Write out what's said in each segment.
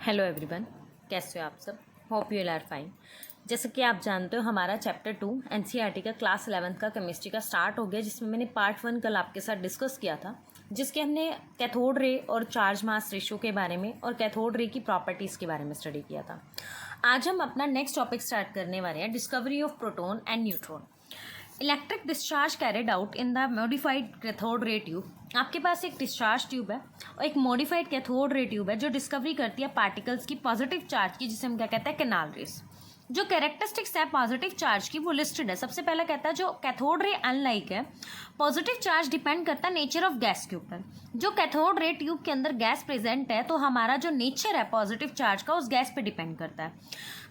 Hello everyone, कैसे हो आप सब। Hope you are fine. जैसे कि आप जानते हो हमारा चैप्टर 2 एनसीईआरटी का क्लास 11th का केमिस्ट्री का स्टार्ट हो गया, जिसमें मैंने पार्ट 1 कल आपके साथ डिस्कस किया था, जिसके हमने कैथोड रे और चार्ज मास रेशियो के बारे में और कैथोड रे की प्रॉपर्टीज़ के बारे में स्टडी किया था। आज हम अपना नेक्स्ट टॉपिक स्टार्ट करने वाले हैं, discovery of proton and neutron. Electric discharge carried out in the modified cathode ray tube. आपके पास एक डिस्चार्ज ट्यूब है और एक मॉडिफाइड कैथोड रे ट्यूब है जो डिस्कवरी करती है पार्टिकल्स की पॉजिटिव चार्ज की, जिसे हम क्या कहते हैं कैनाल रेस। जो कैरेक्टरिस्टिक्स है पॉजिटिव चार्ज की वो लिस्टेड है। सबसे पहला कहता है जो कैथोड रे अनलाइक है, पॉजिटिव चार्ज डिपेंड करता है नेचर ऑफ गैस के ऊपर। जो कैथोड रे ट्यूब के अंदर गैस प्रेजेंट है तो हमारा जो नेचर है पॉजिटिव चार्ज का उस गैस पे डिपेंड करता है।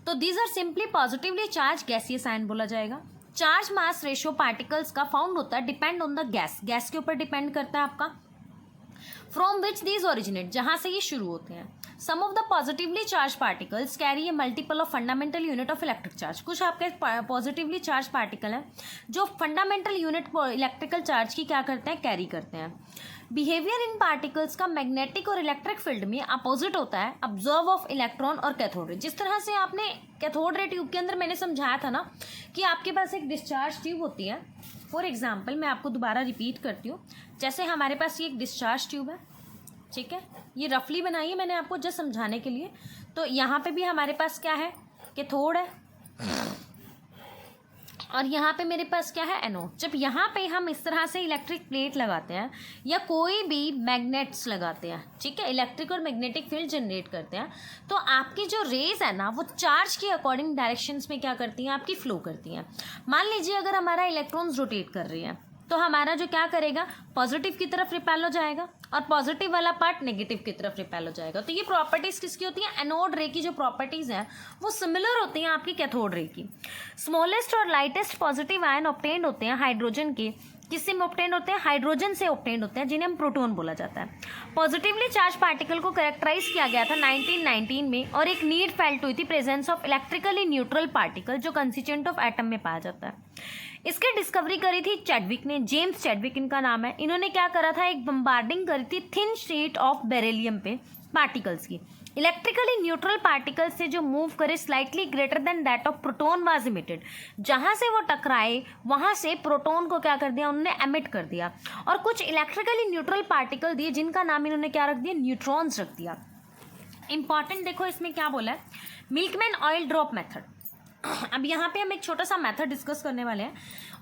तो these are simply positively charge gaseous ion बोला जाएगा। चार्ज मास रेशियो पार्टिकल्स का फाउंड होता है डिपेंड ऑन द गैस के ऊपर डिपेंड करता है आपका। फ्रॉम विच दीज ओरिजिनेट, जहां से ये शुरू होते हैं। Some of the positively charge particles carry a multiple of fundamental unit of electric charge. कुछ आपके पॉजिटिवली चार्ज पार्टिकल हैं जो फंडामेंटल यूनिट इलेक्ट्रिकल चार्ज की क्या करते हैं, कैरी करते हैं। बिहेवियर इन पार्टिकल्स का मैग्नेटिक और इलेक्ट्रिक फील्ड में अपोजिट होता है ऑब्जर्व ऑफ इलेक्ट्रॉन और कैथोड रे। जिस तरह से आपने कैथोड रे ट्यूब के अंदर मैंने समझाया था ना कि आपके पास एक डिस्चार्ज ट्यूब होती है। फॉर एग्जाम्पल मैं आपको दोबारा रिपीट करती हूँ। जैसे हमारे पास ये एक डिस्चार्ज ट्यूब है, ठीक है, ये रफली बनाई है मैंने आपको जस्ट समझाने के लिए। तो यहाँ पे भी हमारे पास क्या है, कैथोड है, और यहाँ पे मेरे पास क्या है, एनोड। जब यहाँ पे हम इस तरह से इलेक्ट्रिक प्लेट लगाते हैं या कोई भी मैग्नेट्स लगाते हैं, ठीक है, इलेक्ट्रिक और मैग्नेटिक फील्ड जनरेट करते हैं, तो आपकी जो रेज है ना वो चार्ज के अकॉर्डिंग डायरेक्शंस में क्या करती हैं, आपकी फ्लो करती हैं। मान लीजिए अगर हमारा इलेक्ट्रॉन्स रोटेट कर रही है तो हमारा जो क्या करेगा, पॉजिटिव की तरफ रिपेल हो जाएगा और पॉजिटिव वाला पार्ट नेगेटिव की तरफ रिपेल हो जाएगा। तो ये प्रॉपर्टीज़ किसकी होती हैं, एनोड रे की जो प्रॉपर्टीज़ हैं वो सिमिलर होती हैं आपकी कैथोड रे की। स्मॉलेस्ट और लाइटेस्ट पॉजिटिव आयन ऑब्टेन्ड होते हैं हाइड्रोजन के। किससे ऑब्टेन्ड होते हैं, हाइड्रोजन से ऑब्टेन्ड होते हैं, जिन्हें हम प्रोटॉन बोला जाता है। पॉजिटिवली चार्ज पार्टिकल को कैरेक्टराइज किया गया था 1919 में और एक नीड फेल्ट हुई थी presence of electrically neutral particle जो कंस्टिट्यूएंट ऑफ एटम में पाया जाता है। इसकी डिस्कवरी करी थी चैडविक ने, जेम्स चैडविक इनका नाम है। इन्होंने क्या करा था, एक बम्बार्डिंग करी थी थिन शीट ऑफ बेरिलियम पे पार्टिकल्स की। इलेक्ट्रिकली न्यूट्रल पार्टिकल्स से जो मूव करे slightly greater than that of proton was emitted. जहां से वो टकराए वहां से प्रोटॉन को क्या कर दिया, उन्होंने एमिट कर दिया और कुछ इलेक्ट्रिकली न्यूट्रल पार्टिकल दिए जिनका नाम इन्होंने क्या रख दिया, न्यूट्रॉन्स रख दिया। इंपॉर्टेंट देखो इसमें क्या बोला है, मिल्कमैन ऑयल ड्रॉप मेथड। अब यहाँ पे हम एक छोटा सा मेथड डिस्कस करने वाले हैं।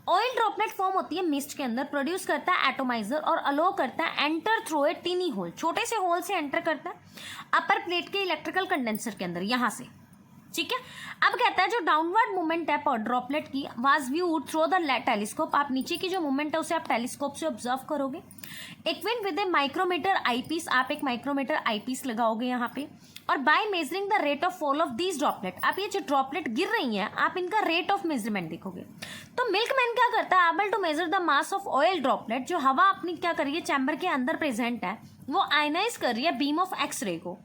ऑयल ड्रॉपलेट फॉर्म होती है मिस्ट के अंदर, प्रोड्यूस करता है एटोमाइजर और अलो करता है enter through a tiny hole, छोटे से होल से एंटर करता है अपर प्लेट के इलेक्ट्रिकल कंडेंसर के अंदर यहाँ से, ठीक है। अब कहता है जो डाउनवर्ड मूवमेंट है ड्रॉपलेट की was viewed through the telescope. आप नीचे की जो मूवमेंट है उसे आप टेलीस्कोप से ऑब्जर्व करोगे। इक्विन विद ए माइक्रोमीटर आईपीस, आप एक माइक्रोमीटर आईपीस लगाओगे यहाँ पे, और by measuring the rate of fall of these droplet, आप ये जो ड्रॉपलेट गिर रही हैं आप इनका रेट ऑफ मेजरमेंट देखोगे। तो मिल्कमैन क्या करता है, able to measure the mass of oil droplet, जो हवा अपनी क्या कर रही है चैम्बर के अंदर प्रेजेंट है वो आयनाइज कर रही है बीम ऑफ एक्स रे को।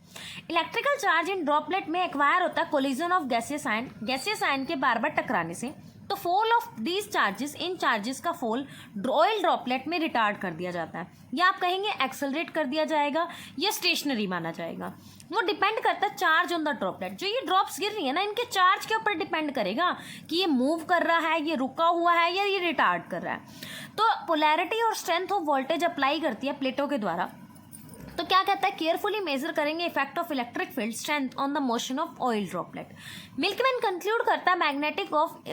इलेक्ट्रिकल चार्ज इन ड्रॉपलेट में एक्वायर होता है collision of gaseous ion, gaseous ion के बार बार टकराने से। तो fall of these charges, in charges का फॉल ऑयल ड्रॉपलेट में रिटार्ड कर दिया जाता है, या आप कहेंगे एक्सेलरेट कर दिया जाएगा या स्टेशनरी माना जाएगा। वो डिपेंड करता है चार्ज ऑन द ड्रॉपलेट। जो ये ड्रॉप्स गिर रही है ना इनके चार्ज के ऊपर डिपेंड करेगा कि ये मूव कर रहा है, ये रुका हुआ है या ये रिटार्ड कर रहा है। तो पोलैरिटी और स्ट्रेंथ ऑफ वोल्टेज अप्लाई करती है प्लेटों के द्वारा। तो क्या कहता है, केयरफुली मेजर करेंगे effect of electric field strength on the motion of oil droplet. Milkman conclude करता है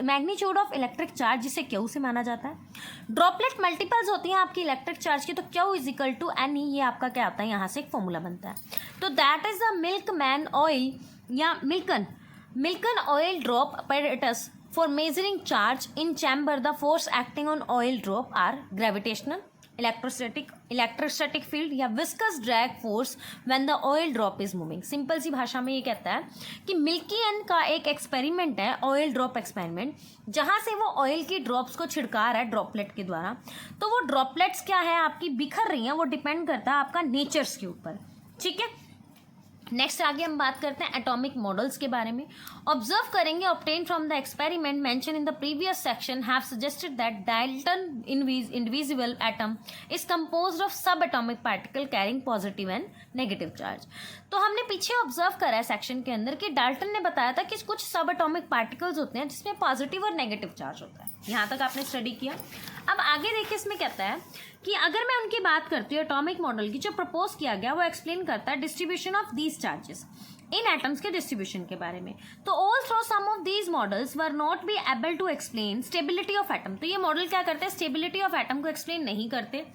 मैग्नीट्यूड ऑफ इलेक्ट्रिक चार्ज, जिसे क्यू से माना जाता है। ड्रॉपलेट मल्टीपल्स होती हैं आपकी इलेक्ट्रिक चार्ज की, तो q is equal to n e, ये आपका क्या आता है, यहाँ से एक फॉर्मूला बनता है। तो that is the milkman oil या Millikan oil drop apparatus for measuring charge in chamber. The force acting on oil drop are gravitational, electrostatic field या viscous drag force when the oil drop is moving. Simple सी भाषा में ये कहता है कि मिल्कियन का एक एक्सपेरिमेंट है ऑयल ड्रॉप एक्सपेरिमेंट, जहां से वो ऑयल की ड्रॉप्स को छिड़का रहा है ड्रॉपलेट के द्वारा। तो वो ड्रॉपलेट्स क्या है आपकी बिखर रही हैं, वो डिपेंड करता है आपका नेचर्स के ऊपर, ठीक है। नेक्स्ट आगे हम बात करते हैं एटॉमिक मॉडल्स के बारे में। ऑब्जर्व करेंगे obtain from the experiment mention in the previous section have suggested that Dalton individual atom is composed of sub atomic particle carrying positive and negative charge. तो हमने पीछे ऑब्जर्व करा है सेक्शन के अंदर कि डाल्टन ने बताया था कि कुछ सब एटॉमिक पार्टिकल्स होते हैं जिसमें पॉजिटिव और नेगेटिव चार्ज होता है। यहाँ तक आपने स्टडी किया। अब आगे देखिए इसमें कहता है कि अगर मैं उनकी बात करती हूँ एटॉमिक मॉडल की, जो प्रपोज किया गया वो एक्सप्लेन करता है distribution of these charges in atoms के डिस्ट्रीब्यूशन के बारे में। तो although some of these models were not be able to explain stability of atom. तो ये मॉडल क्या करते हैं, स्टेबिलिटी ऑफ एटम को एक्सप्लेन नहीं करते।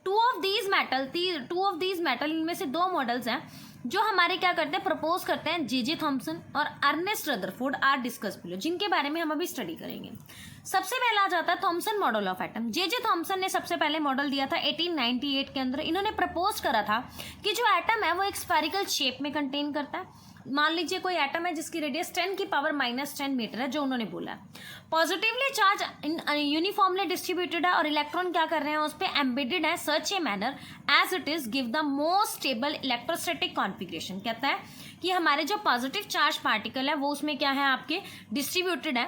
टू ऑफ दीज मेटल इनमें से दो मॉडल्स हैं जो हमारे क्या करते हैं, प्रपोज करते हैं जे थॉम्सन और Ernest Rutherford are discuss below, जिनके बारे में हम अभी स्टडी करेंगे। सबसे पहला आ जाता है Thomson model of atom. J Thomson ने सबसे पहले मॉडल दिया था 1898 के अंदर। इन्होंने प्रपोज करा था कि जो एटम है वो एक स्फेरिकल शेप में कंटेन करता है। मान लीजिए कोई एटम है जिसकी रेडियस 10⁻⁻10 मीटर है, जो उन्होंने बोला है। पॉजिटिवली चार्ज यूनिफॉर्मली डिस्ट्रीब्यूटेड है और इलेक्ट्रॉन क्या कर रहे हैं उस पर एम्बेडेड है such a manner as it is give the most stable electrostatic configuration. कहता है कि हमारे जो पॉजिटिव चार्ज पार्टिकल है वो उसमें क्या है, आपके डिस्ट्रीब्यूटेड है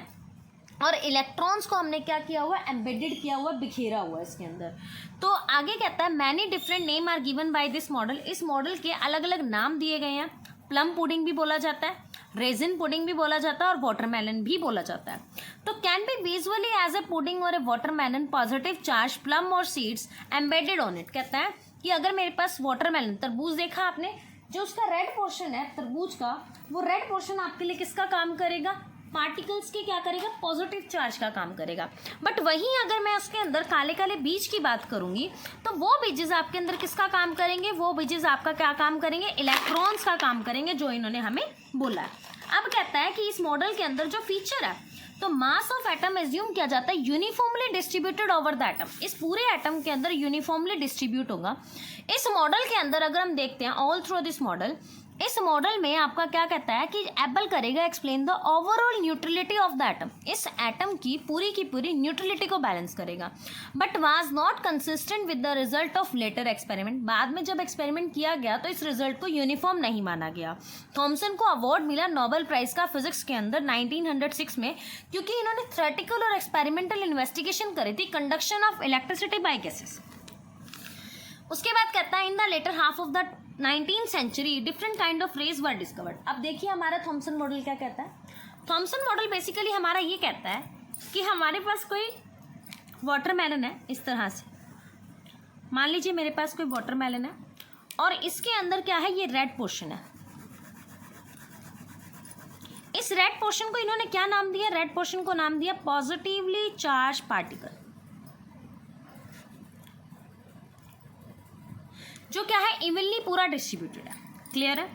और इलेक्ट्रॉन्स को हमने क्या किया हुआ, एम्बेडेड किया हुआ, बिखेरा हुआ इसके अंदर। तो आगे कहता है many different name are given by this model. इस मॉडल के अलग अलग नाम दिए गए हैं। प्लम पुडिंग भी बोला जाता है, रेजिन पुडिंग भी बोला जाता है और वाटरमेलन भी बोला जाता है। तो can be visually as a pudding और a watermelon positive charge plum और सीड्स एम्बेडेड ऑन इट। कहता है कि अगर मेरे पास वाटरमेलन, तरबूज देखा आपने, जो उसका रेड पोर्शन है तरबूज का, वो रेड पोर्शन आपके लिए किसका काम करेगा, पार्टिकल्स के क्या करेगा, पॉजिटिव चार्ज का काम करेगा। बट वहीं अगर मैं उसके अंदर काले काले बीज की बात करूंगी तो वो बीजेस आपके अंदर किसका काम करेंगे, वो बीजेस आपका क्या काम करेंगे, इलेक्ट्रॉन्स का काम करेंगे, जो इन्होंने हमें बोला है। अब कहता है कि इस मॉडल के अंदर जो फीचर है, तो मास ऑफ एटम एज्यूम किया जाता है uniformly distributed over the atom. इस पूरे एटम के अंदर यूनिफॉर्मली डिस्ट्रीब्यूट होगा। इस मॉडल के अंदर अगर हम देखते हैं ऑल थ्रू दिस मॉडल, इस मॉडल में आपका क्या कहता है कि एबल करेगा explain the overall neutrality of the atom. इस एटम की पूरी न्यूट्रलिटी को बैलेंस करेगा। But was not consistent with the result of later experiment. बाद में जब एक्सपेरिमेंट किया गया तो इस रिजल्ट को यूनिफॉर्म नहीं माना गया। थॉम्सन को अवार्ड मिला नोबेल प्राइज का फिजिक्स के अंदर 1906 में, क्योंकि इन्होंने थ्योरेटिकल और एक्सपेरिमेंटल इन्वेस्टिगेशन करी थी conduction of electricity by gases. उसके बाद कहता है in the later half of the 19th century different kind of rays were discovered. अब देखिए हमारा थॉम्सन मॉडल क्या कहता है। थॉम्सन मॉडल बेसिकली हमारा ये कहता है कि हमारे पास कोई वाटरमेलन है, इस तरह से मान लीजिए मेरे पास कोई वाटरमेलन है और इसके अंदर क्या है, ये रेड पोर्शन है। इस रेड पोर्शन को इन्होंने क्या नाम दिया, रेड पोर्शन को नाम दिया पॉजिटिवली चार्ज पार्टिकल, जो क्या है, इवनली पूरा डिस्ट्रीब्यूटेड है। क्लियर है।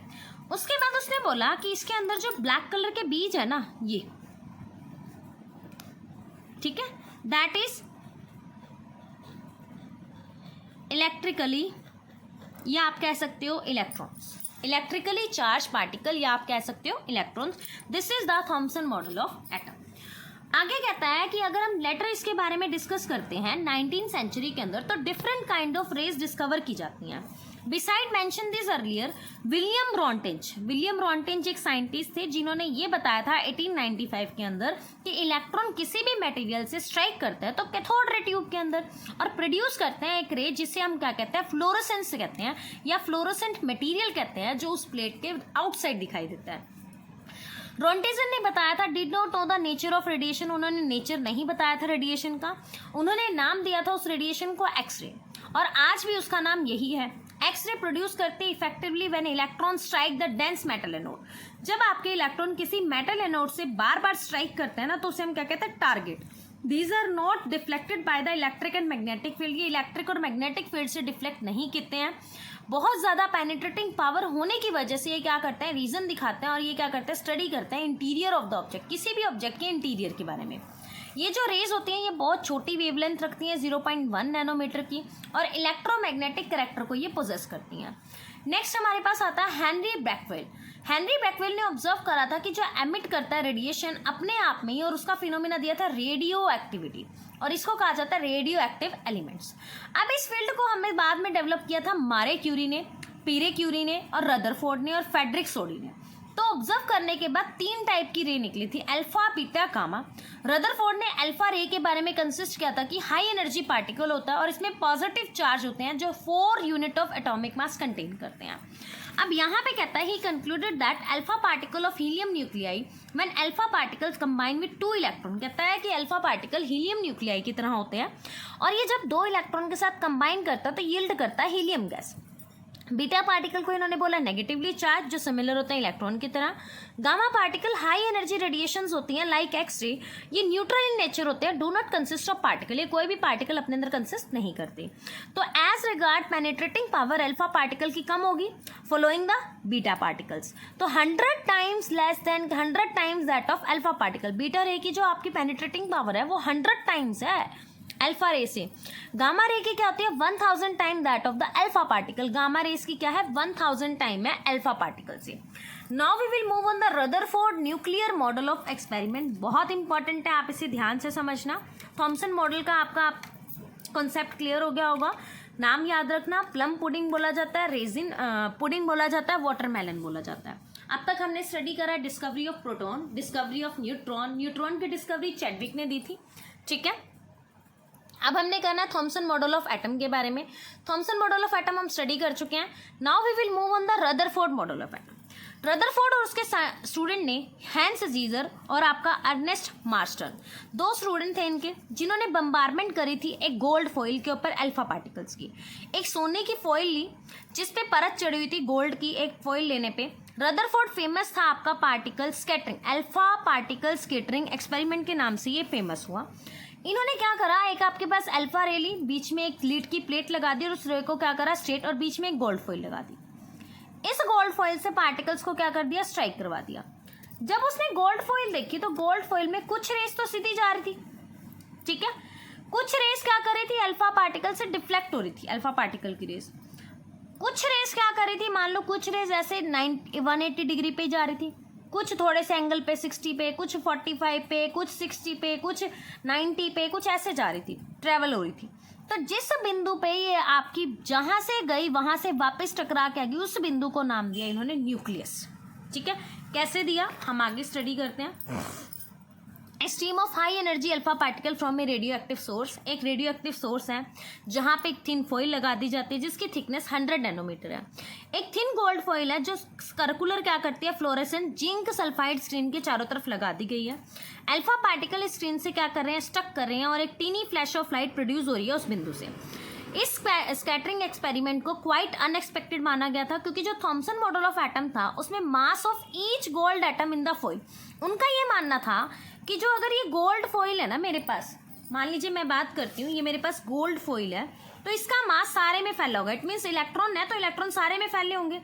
उसके बाद उसने बोला कि इसके अंदर जो ब्लैक कलर के बीज है ना, ये ठीक है, दैट इज इलेक्ट्रिकली, या आप कह सकते हो इलेक्ट्रॉन्स, इलेक्ट्रिकली चार्ज पार्टिकल, या आप कह सकते हो electrons. This is the Thomson model of atom. आगे कहता है कि अगर हम लेटर इसके बारे में डिस्कस करते हैं 19th सेंचुरी के अंदर, तो different kind of rays discover की जाती हैं। Beside mention this earlier William Röntgen एक साइंटिस्ट थे जिन्होंने ये बताया था 1895 के अंदर कि इलेक्ट्रॉन किसी भी मटेरियल से स्ट्राइक करता है तो कैथोड रे ट्यूब के अंदर और प्रोड्यूस करते हैं एक रे जिसे हम क्या कहते हैं, फ्लोरोसेंस कहते हैं, या फ्लोरोसेंट मटेरियल कहते हैं, जो उस प्लेट के आउटसाइड दिखाई देता है। रॉन्टेजन ने बताया था did not know the nature of radiation. उन्होंने नेचर नहीं बताया था रेडिएशन का, उन्होंने नाम दिया था उस रेडिएशन को एक्सरे, और आज भी उसका नाम यही है। एक्सरे प्रोड्यूस करते effectively when electron strike the dense metal anode. जब आपके इलेक्ट्रॉन किसी मेटल एनोड से बार बार स्ट्राइक करते हैं ना, तो उसे हम क्या कहते हैं, target. These are not deflected by the electric and magnetic field. ये इलेक्ट्रिक और मैग्नेटिक फील्ड से डिफ्लेक्ट नहीं करते हैं। बहुत ज़्यादा पेनिट्रेटिंग पावर होने की वजह से ये क्या करते हैं, रीजन दिखाते हैं, और ये क्या करते हैं, स्टडी करते हैं इंटीरियर ऑफ द ऑब्जेक्ट, किसी भी ऑब्जेक्ट के इंटीरियर के बारे में। ये जो रेज होती हैं ये बहुत छोटी वेवलेंथ रखती हैं, 0.1 नैनोमीटर की, और इलेक्ट्रोमैग्नेटिक कैरेक्टर को ये पोजेस करती हैं। नेक्स्ट हमारे पास आता है हेनरी ब्रैकवेल। हेनरी ब्रैकवेल ने ऑब्जर्व करा था कि जो एमिट करता है रेडिएशन अपने आप में ही, और उसका फिनोमिना दिया था रेडियो एक्टिविटी, और इसको कहा जाता है रेडियो एक्टिव एलिमेंट्स। अब इस फील्ड को हमें बाद में डेवलप किया था मारे क्यूरी ने। पीरे क्यूरी ने और रदरफोर्ड ने और फेडरिक सोडी ने। तो ऑब्जर्व करने के बाद 3 टाइप की रे निकली थी, अल्फा, बीटा, गामा। रदरफोर्ड ने अल्फा रे के बारे में कंसिस्ट किया था कि हाई एनर्जी पार्टिकल होता है और इसमें पॉजिटिव चार्ज होते हैं जो 4 unit of atomic mass contain करते हैं। अब यहाँ पे कहता है he concluded that alpha particle of helium nuclei when alpha particles combine with 2 electron, कहता है कि अल्फा पार्टिकल हीलियम न्यूक्लियाई की तरह होते हैं और ये जब 2 इलेक्ट्रॉन के साथ कंबाइन करता है तो यील्ड करता है हीलियम गैस। बीटा पार्टिकल को इन्होंने बोला नेगेटिवली चार्ज, जो सिमिलर होते हैं इलेक्ट्रॉन की तरह। Gamma particle high energy radiations होती हैं लाइक एक्स रे, ये न्यूट्रल इन नेचर होते हैं, do not consist of particle, ये कोई भी पार्टिकल अपने अंदर कंसिस्ट नहीं करती। तो as regard penetrating power alpha particle की कम होगी फॉलोइंग द बीटा पार्टिकल्स, तो 100 times less than 100 times that of alpha particle. Beta ray की जो आपकी पेनिट्रेटिंग पावर है वो 100 टाइम्स है अल्फा रे से। गामा रे की क्या होती है 1000 time that of the alpha particle, gamma rays की क्या है 1000 टाइम है अल्फा पार्टिकल से। Now we will move on the Rutherford nuclear model of experiment, बहुत इंपॉर्टेंट है, आप इसे ध्यान से समझना। थॉमसन मॉडल का आपका कॉन्सेप्ट क्लियर हो गया होगा, नाम याद रखना, प्लम पुडिंग बोला जाता है, रेजिन पुडिंग बोला जाता है, वाटरमेलन बोला जाता है। अब तक हमने स्टडी करा discovery of proton, discovery of neutron, neutron की डिस्कवरी चैडविक ने दी थी, ठीक है। अब हमने करना है थॉमसन मॉडल ऑफ एटम के बारे में। थॉमसन मॉडल ऑफ एटम हम स्टडी कर चुके हैं। Now we will move on the Rutherford model of atom. Rutherford और उसके स्टूडेंट ने हैंस जीजर और आपका अर्नेस्ट मार्स्टन, 2 स्टूडेंट थे इनके, जिन्होंने बम्बारमेंट करी थी एक गोल्ड फॉइल के ऊपर अल्फा पार्टिकल्स की। एक सोने की फॉइल ली जिस पे परत चढ़ी हुई थी गोल्ड की, एक फॉइल लेने पे रदरफोर्ड फेमस था आपका particle scattering, alpha particle scattering experiment के नाम से ये फेमस हुआ। इन्होंने क्या करा, एक आपके पास अल्फा रे ली, बीच में एक लीड की प्लेट लगा दी और उस रे को क्या करा स्ट्रेट, और बीच में एक गोल्ड फॉइल लगा दी। इस गोल्ड फॉइल से पार्टिकल्स को क्या कर दिया स्ट्राइक करवा दिया। जब उसने गोल्ड फॉइल देखी तो गोल्ड फॉइल में कुछ रेस तो सीधी जा रही थी, ठीक है, कुछ रेस क्या कर रही थी अल्फा पार्टिकल से डिफ्लेक्ट हो रही थी, अल्फा पार्टिकल की रेस। कुछ रेस क्या कर रही थी, मान लो कुछ रेस ऐसे 180 डिग्री पे जा रही थी, कुछ थोड़े से एंगल पे 60 पे, कुछ 45 पे, कुछ 60 पे, कुछ 90 पे, कुछ ऐसे जा रही थी, ट्रेवल हो रही थी। तो जिस बिंदु पे ये आपकी जहां से गई वहां से वापस टकरा के आ गई, उस बिंदु को नाम दिया इन्होंने न्यूक्लियस, ठीक है। कैसे दिया हम आगे स्टडी करते हैं। Stream of high energy alpha particle from A radio active source, एक रेडियो एक्टिव सोर्स है जहाँ पे एक थिन फॉइल लगा दी जाती है जिसकी थिकनेस 100 नैनोमीटर है। एक थिन गोल्ड फॉइल है जो सर्कुलर क्या करती है फ्लोरेसेंट जिंक सल्फाइड स्क्रीन के चारों तरफ लगा दी गई है। अल्फा पार्टिकल इस स्क्रीन से क्या कर रहे हैं स्टक कर रहे हैं और एक tiny flash of light produce हो रही है उस बिंदु से। इस स्कैटरिंग एक्सपेरिमेंट को क्वाइट अनएक्सपेक्टेड माना गया था क्योंकि जो थॉमसन मॉडल ऑफ एटम था उसमें मास of each gold atom in the foil, उनका ये मानना था कि जो अगर ये गोल्ड फॉइल है ना मेरे पास, मान लीजिए मैं बात करती हूँ, ये मेरे पास गोल्ड फॉइल है तो इसका मास सारे में फैला होगा, इट मीन्स इलेक्ट्रॉन है तो इलेक्ट्रॉन सारे में फैले होंगे।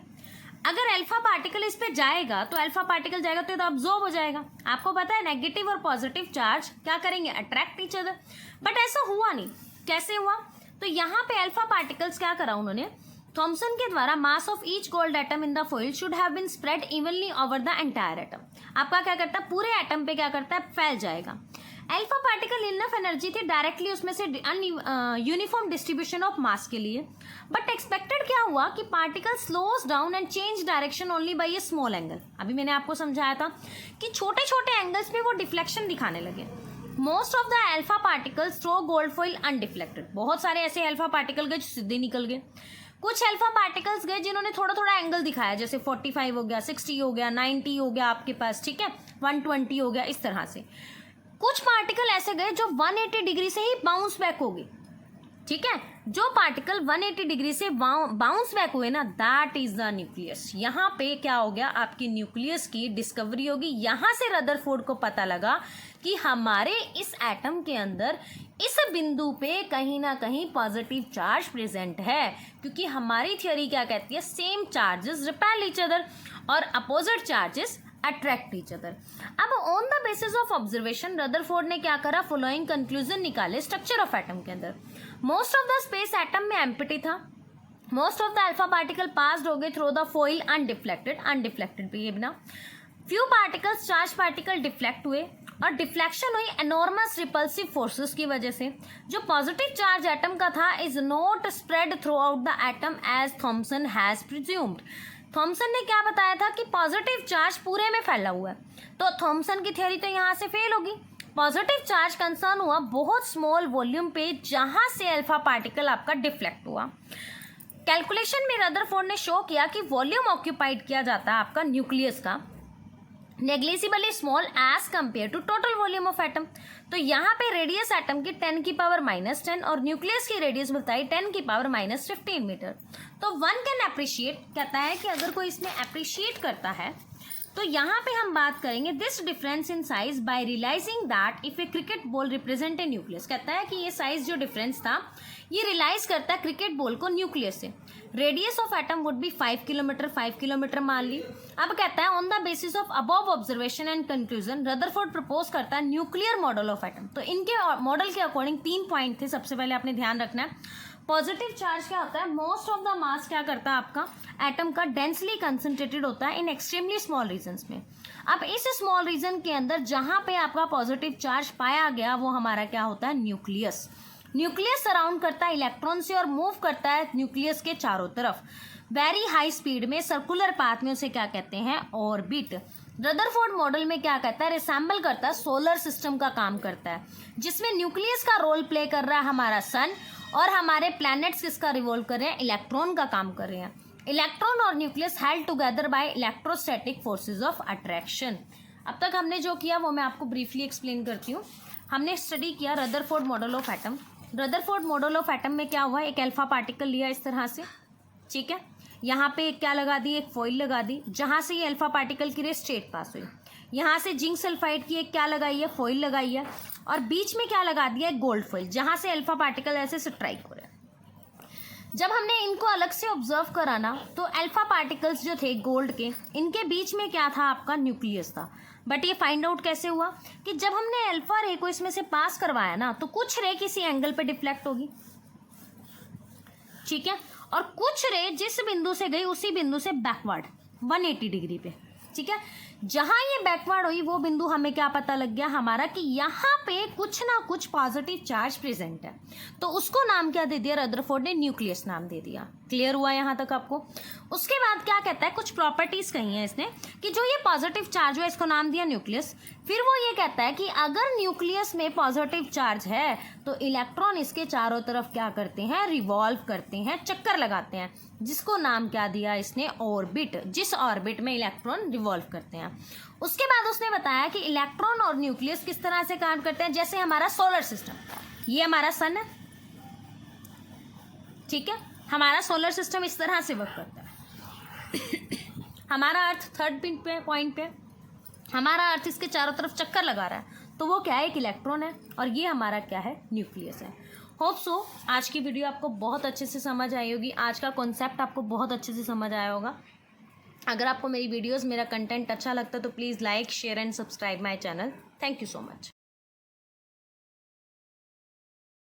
अगर अल्फा पार्टिकल इस पे जाएगा तो अल्फा पार्टिकल जाएगा तो अब्जॉर्ब हो जाएगा। आपको पता है नेगेटिव और पॉजिटिव चार्ज क्या करेंगे अट्रैक्ट ईच अदर, बट ऐसा हुआ नहीं। कैसे हुआ, तो यहाँ पे अल्फा पार्टिकल्स क्या करा उन्होंने थॉमसन के द्वारा, mass of each gold atom in the foil should have been spread evenly over the entire atom. आपका क्या करता है पूरे एटम पे क्या करता है फैल जाएगा। अल्फा पार्टिकल इनफ एनर्जी थी डायरेक्टली उसमें से यूनिफॉर्म डिस्ट्रीब्यूशन ऑफ मास के लिए, बट एक्सपेक्टेड क्या हुआ कि particle slows down and change direction only by A small angle. अभी मैंने आपको समझाया था कि छोटे छोटे एंगल्स पे वो डिफ्लेक्शन दिखाने लगे। Most of the alpha particles through gold foil undeflected, बहुत सारे ऐसे अल्फा पार्टिकल गए जो सीधे निकल गए। कुछ अल्फा पार्टिकल्स गए जिन्होंने थोड़ा थोड़ा एंगल दिखाया, जैसे 45 हो गया, 60 हो गया, 90 हो गया आपके पास, ठीक है, 120 हो गया, इस तरह से। कुछ पार्टिकल ऐसे गए जो 180 डिग्री से ही बाउंस बैक हो गए, ठीक है। जो पार्टिकल 180 डिग्री से बाउंस बैक हुए ना, दैट इज द न्यूक्लियस। यहाँ पे क्या हो गया आपकी न्यूक्लियस की डिस्कवरी होगी। यहाँ से रदरफोर्ड को पता लगा कि हमारे इस एटम के अंदर इस बिंदु पे कहीं ना कहीं पॉजिटिव चार्ज प्रेजेंट है, क्योंकि हमारी थ्योरी क्या कहती है same charges repel each other और opposite charges attract each other. अब on the basis of observation Rutherford ने क्या करा, फॉलोइंग कंक्लूजन निकाले स्ट्रक्चर ऑफ एटम के अंदर। Most of the space atom में एम्प्टी था, most of the alpha particle passed हो गए थ्रू द फॉइल अनडिफ्लेक्टेड पे ये बिना। Few particles charge particle deflect हुए, और डिफ्लेक्शन हुई एनॉर्मस रिपल्सिव फोर्सेस की वजह से। जो पॉजिटिव चार्ज एटम का था is not spread throughout the atom as Thomson has presumed. Thomson ने क्या बताया था कि पॉजिटिव चार्ज पूरे में फैला हुआ है, तो थॉमसन की थ्योरी तो यहाँ से फेल होगी। पॉजिटिव चार्ज कंसर्न हुआ बहुत स्मॉल वॉल्यूम पे, जहाँ से अल्फा पार्टिकल आपका डिफ्लेक्ट हुआ। कैलकुलेशन में रदरफोर्ड ने शो किया कि वॉल्यूम ऑक्यूपाइड किया जाता है आपका न्यूक्लियस का negligibly small as compare to total volume of atom. तो यहाँ पे रेडियस एटम की 10 की पावर -10 और न्यूक्लियस की रेडियस बताई 10 की पावर -15 मीटर। तो वन कैन अप्रिशिएट, कहता है कि अगर कोई इसमें अप्रिशिएट करता है तो यहाँ पे हम बात करेंगे this difference in size by realising that if a cricket ball represent a nucleus. कहता है कि ये साइज जो डिफरेंस था ये रियलाइज करता है क्रिकेट बॉल को न्यूक्लियस से। Radius of atom would be 5 kilometre, 5 kilometre मान ली। अब कहता है on the basis of above observation and conclusion Rutherford propose करता है न्यूक्लियर मॉडल ऑफ एटम। तो इनके मॉडल के अकॉर्डिंग 3 पॉइंट थे। सबसे पहले आपने ध्यान रखना है पॉजिटिव चार्ज क्या होता है, मोस्ट ऑफ द मास क्या करता है आपका एटम का डेंसली कंसंट्रेटेड होता है इन एक्सट्रीमली स्मॉल रीजन्स में। अब इस स्मॉल रीजन के अंदर जहाँ पे आपका पॉजिटिव चार्ज पाया गया वो हमारा क्या होता है न्यूक्लियस। न्यूक्लियस सराउंड करता है इलेक्ट्रॉन से और मूव करता है न्यूक्लियस के चारों तरफ वेरी हाई स्पीड में सर्कुलर पाथ में। उसे क्या कहते हैं ऑर्बिट। रदरफोर्ड मॉडल में क्या कहता है रिसेंबल करता है सोलर सिस्टम का काम करता है, जिसमें न्यूक्लियस का रोल प्ले कर रहा है हमारा सन और हमारे प्लैनेट्स किसका रिवॉल्व कर रहे हैं, इलेक्ट्रॉन का काम कर रहे हैं। इलेक्ट्रॉन और nucleus held together by electrostatic forces of attraction. अब तक हमने जो किया वो मैं आपको ब्रीफली एक्सप्लेन करती हूँ। हमने स्टडी किया Rutherford model of atom. Rutherford model of atom में क्या हुआ, एक अल्फा पार्टिकल लिया इस तरह से, ठीक है, यहाँ पे क्या लगा दी, एक फॉइल लगा दी, जहाँ से ये अल्फा पार्टिकल की रे स्ट्रेट पास हुई। यहाँ से जिंक सल्फाइड की एक क्या लगाई है, फॉइल लगाई है, और बीच में क्या लगा दिया, एक गोल्ड फॉइल, जहाँ से अल्फा पार्टिकल ऐसे स्ट्राइक हो रहे हैं। जब हमने इनको अलग से ऑब्जर्व करा ना तो अल्फा पार्टिकल्स जो थे गोल्ड के, इनके बीच में क्या था आपका न्यूक्लियस था। बट ये फाइंड आउट कैसे हुआ कि जब हमने अल्फा रे को इसमें से पास करवाया ना तो कुछ रे किसी एंगल पे डिफ्लेक्ट होगी, ठीक है, और कुछ रे जिस बिंदु से गई उसी बिंदु से बैकवर्ड 180 डिग्री पे, ठीक है। जहां ये बैकवर्ड हुई वो बिंदु हमें क्या पता लग गया हमारा कि यहाँ पे कुछ ना कुछ पॉजिटिव चार्ज प्रेजेंट है, तो उसको नाम क्या दे दिया रदरफोर्ड ने, न्यूक्लियस नाम दे दिया। क्लियर हुआ यहाँ तक आपको। उसके बाद क्या कहता है, कुछ प्रॉपर्टीज कही हैं इसने कि जो ये पॉजिटिव चार्ज हुआ इसको नाम दिया न्यूक्लियस। फिर वो ये कहता है कि अगर न्यूक्लियस में पॉजिटिव चार्ज है तो इलेक्ट्रॉन इसके चारों तरफ क्या करते हैं, रिवॉल्व करते हैं, चक्कर लगाते हैं, जिसको नाम क्या दिया इसने, ऑर्बिट, जिस ऑर्बिट में इलेक्ट्रॉन रिवॉल्व करते हैं। उसके बाद उसने बताया कि इलेक्ट्रॉन और न्यूक्लियस किस तरह से काम करते हैं, जैसे हमारा सोलर सिस्टम, ये हमारा सन है, ठीक है, हमारा सोलर सिस्टम इस तरह से वर्क करता है। हमारा अर्थ थर्ड पॉइंट पे हमारा अर्थ इसके चारों तरफ चक्कर लगा रहा है, तो वो क्या है, एक इलेक्ट्रॉन है, और ये हमारा क्या है, न्यूक्लियस है। होप सो आज की वीडियो आपको बहुत अच्छे से समझ आई होगी, आज का कॉन्सेप्ट आपको बहुत अच्छे से समझ आया होगा। अगर आपको मेरी वीडियोस, मेरा कंटेंट अच्छा लगता है तो please like, share and subscribe my channel. Thank you so much.